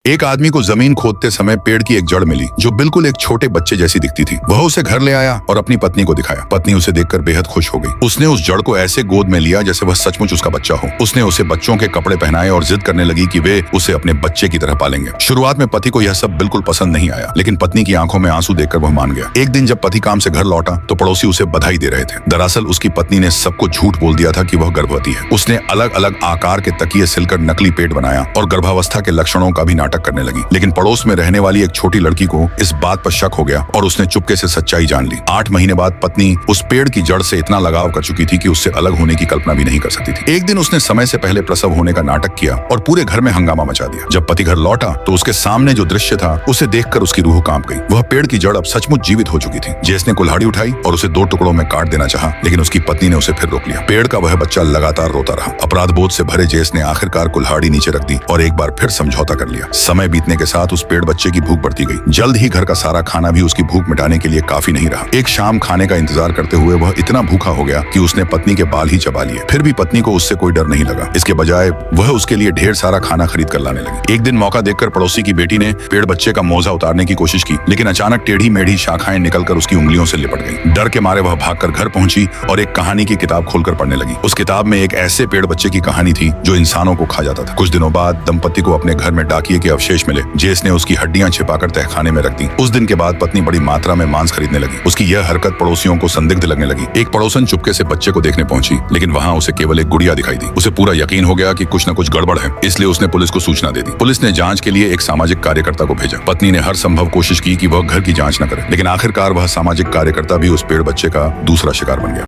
एक आदमी को जमीन खोदते समय पेड़ की एक जड़ मिली जो बिल्कुल एक छोटे बच्चे जैसी दिखती थी। वह उसे घर ले आया और अपनी पत्नी को दिखाया। पत्नी उसे देखकर बेहद खुश हो गई। उसने उस जड़ को ऐसे गोद में लिया जैसे वह सचमुच उसका बच्चा हो। उसने उसे बच्चों के कपड़े पहनाए और जिद करने लगी कि वे उसे अपने बच्चे की तरह पालेंगे। शुरुआत में पति को यह सब बिल्कुल पसंद नहीं आया, लेकिन पत्नी की आंखों में आंसू देखकर वह मान गया। एक दिन जब पति काम से घर लौटा तो पड़ोसी उसे बधाई दे रहे थे। दरअसल उसकी पत्नी ने सबको झूठ बोल दिया था कि वह गर्भवती है। उसने अलग अलग आकार के तकिए सिलकर नकली पेट बनाया और गर्भावस्था के लक्षणों का भी नाटक करने लगी। लेकिन पड़ोस में रहने वाली एक छोटी लड़की को इस बात पर शक हो गया और उसने चुपके से सच्चाई जान ली। 8 महीने बाद पत्नी उस पेड़ की जड़ से इतना लगाव कर चुकी थी कि उससे अलग होने की कल्पना भी नहीं कर सकती थी। एक दिन उसने समय से पहले प्रसव होने का नाटक किया और पूरे घर में हंगामा मचा दिया। जब पति घर लौटा तो उसके सामने जो दृश्य था उसे देखकर उसकी रूह कांप गई। वह पेड़ की जड़ अब सचमुच जीवित हो चुकी थी। जेस ने कुल्हाड़ी उठाई और उसे 2 टुकड़ों में काट देना चाहा, लेकिन उसकी पत्नी ने उसे फिर रोक लिया। पेड़ का वह बच्चा लगातार रोता रहा। अपराध बोध से भरे जेस ने आखिरकार कुल्हाड़ी नीचे रख दी और एक बार फिर समझौता कर लिया। समय बीतने के साथ उस पेड़ बच्चे की भूख बढ़ती गई। जल्द ही घर का सारा खाना भी उसकी भूख मिटाने के लिए काफी नहीं रहा। एक शाम खाने का इंतजार करते हुए वह इतना भूखा हो गया कि उसने पत्नी के बाल ही चबा लिए। फिर भी पत्नी को उससे कोई डर नहीं लगा। इसके बजाय वह उसके लिए ढेर सारा खाना खरीद कर लाने लगी। एक दिन मौका देखकर पड़ोसी की बेटी ने पेड़ बच्चे का मोजा उतारने की कोशिश की, लेकिन अचानक टेढ़ी मेढ़ी शाखाएं निकलकर उसकी उंगलियों से लिपट गई। डर के मारे वह भागकर घर पहुंची और एक कहानी की किताब खोलकर पढ़ने लगी। उस किताब में एक ऐसे पेड़ बच्चे की कहानी थी जो इंसानों को खा जाता था। कुछ दिनों बाद दंपति को अपने घर में डाकिये के अवशेष मिले। जेस ने उसकी हड्डियां छिपाकर तहखाने में रख दी। उस दिन के बाद पत्नी बड़ी मात्रा में मांस खरीदने लगी। उसकी यह हरकत पड़ोसियों को संदिग्ध लगने लगी। एक पड़ोसन चुपके से बच्चे को देखने पहुंची, लेकिन वहां उसे केवल एक गुड़िया दिखाई दी। उसे पूरा यकीन हो गया कि कुछ न कुछ गड़बड़ है, इसलिए उसने पुलिस को सूचना दे दी। पुलिस ने जांच के लिए एक सामाजिक कार्यकर्ता को भेजा। पत्नी ने हर संभव कोशिश की कि वह घर की जांच न करे, लेकिन आखिरकार वह सामाजिक कार्यकर्ता भी उस पेड़ बच्चे का दूसरा शिकार बन गया।